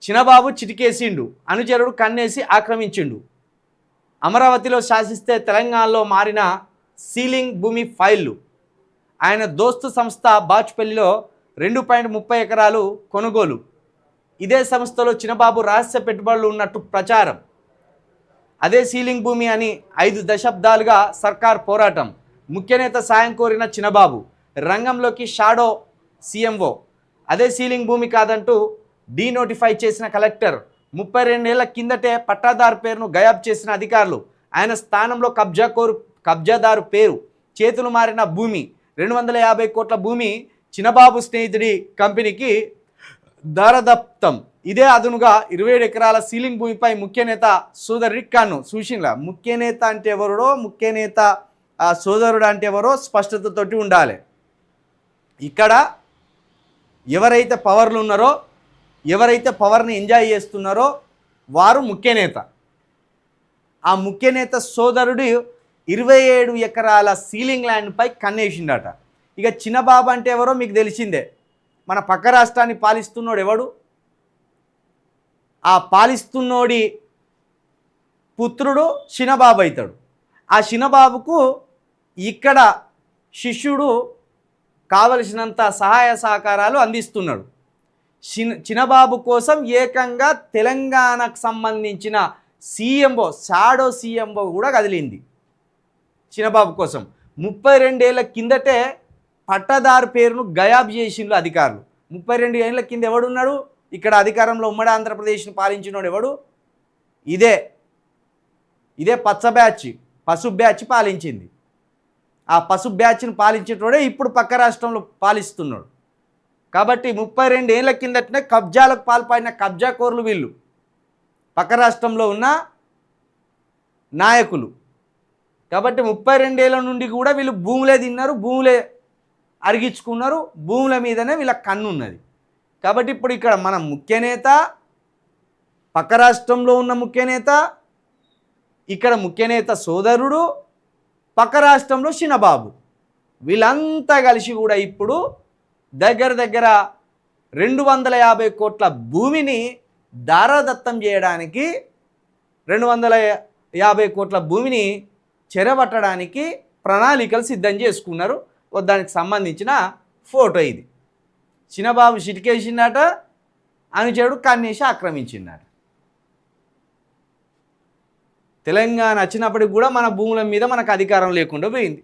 చినబాబు చిటికేసిండు, అనుచరుడు కన్నేసి ఆక్రమించిండు. అమరావతిలో శాసిస్తే తెలంగాణలో మారిన సీలింగ్ భూమి ఫైళ్లు. ఆయన దోస్తు సంస్థ బాచుపల్లిలో 2.30 ఎకరాలు కొనుగోలు. ఇదే సంస్థలో చినబాబు రహస్య పెట్టుబడులు ఉన్నట్టు ప్రచారం. అదే సీలింగ్ భూమి అని 5 దశాబ్దాలుగా సర్కార్ పోరాటం. ముఖ్యనేత సాయం కోరిన చినబాబు రంగంలోకి షాడో సీఎంఓ. అదే సీలింగ్ భూమి కాదంటూ డీనోటిఫై చేసిన కలెక్టర్. 32 ఏళ్ల కిందటే పట్టాదారు పేరును గయాబ్ చేసిన అధికారులు. ఆయన స్థానంలో కబ్జాదారు పేరు, చేతులు మారిన భూమి. 250 కోట్ల భూమి చినబాబు స్నేహితుడి కంపెనీకి దారదత్తం. ఇదే అదునుగా 27 ఎకరాల సీలింగ్ భూమిపై ముఖ్యనేత సోదరుడి కన్ను. చూసినలా ముఖ్యనేత అంటే ఎవరో, ముఖ్యనేత సోదరుడు అంటే ఎవరో స్పష్టతతోటి ఉండాలి. ఇక్కడ ఎవరైతే పవర్లు ఉన్నారో, ఎవరైతే పవర్ని ఎంజాయ్ చేస్తున్నారో వారు ముఖ్యనేత. ఆ ముఖ్యనేత సోదరుడు 27 ఎకరాల సీలింగ్ ల్యాండ్పై కన్నేసిండట. ఇక చినబాబు అంటే ఎవరో మీకు తెలిసిందే. మన పక్క రాష్ట్రాన్ని పాలిస్తున్నోడు ఎవడు? ఆ పాలిస్తున్నోడి పుత్రుడు చినబాబు అవుతాడు. ఆ చినబాబుకు ఇక్కడ శిష్యుడు కావలసినంత సహాయ సహకారాలు అందిస్తున్నాడు. చినబాబు కోసం ఏకంగా తెలంగాణకు సంబంధించిన సీఎంఓ, షాడో సీఎంఓ కూడా కదిలింది చినబాబు కోసం. 32 ఏళ్ల కిందటే పట్టదారు పేరును గయాబ్ చేసిండ్రు అధికారులు. 32 ఏళ్ల కింద ఎవడున్నాడు ఇక్కడ అధికారంలో? ఉమ్మడి ఆంధ్రప్రదేశ్ను పాలించినోడు ఎవడు? ఇదే పసుపు బ్యాచ్ పాలించింది. ఆ పసుపు బ్యాచ్ను పాలించేటోడే ఇప్పుడు పక్క రాష్ట్రంలో పాలిస్తున్నాడు. కాబట్టి 32 ఏళ్ల కిందటనే కబ్జాలకు పాల్పడిన కబ్జాకోరులు వీళ్ళు. పక్క రాష్ట్రంలో ఉన్న నాయకులు. కాబట్టి 32 ఏళ్ల నుండి కూడా వీళ్ళు భూములే తిన్నారు, భూములే అరిగించుకున్నారు, భూముల మీదనే వీళ్ళ కన్ను ఉన్నది. కాబట్టి ఇప్పుడు ఇక్కడ మన ముఖ్యనేత, పక్క రాష్ట్రంలో ఉన్న ముఖ్యనేత, ఇక్కడ ముఖ్యనేత సోదరుడు, పక్క రాష్ట్రంలో చినబాబు, వీళ్ళంతా కలిసి కూడా ఇప్పుడు దగ్గర 250 కోట్ల భూమిని దారాదత్తం చేయడానికి, 250 కోట్ల భూమిని చెరబట్టడానికి ప్రణాళికలు సిద్ధం చేసుకున్నారు. దానికి సంబంధించిన ఫోటో ఇది. చినబాబు చిటికేసిందట, అనుచరుడు కన్నేసి ఆక్రమించిందట. తెలంగాణ వచ్చినప్పటికి కూడా మన భూముల మీద మనకు అధికారం లేకుండా పోయింది.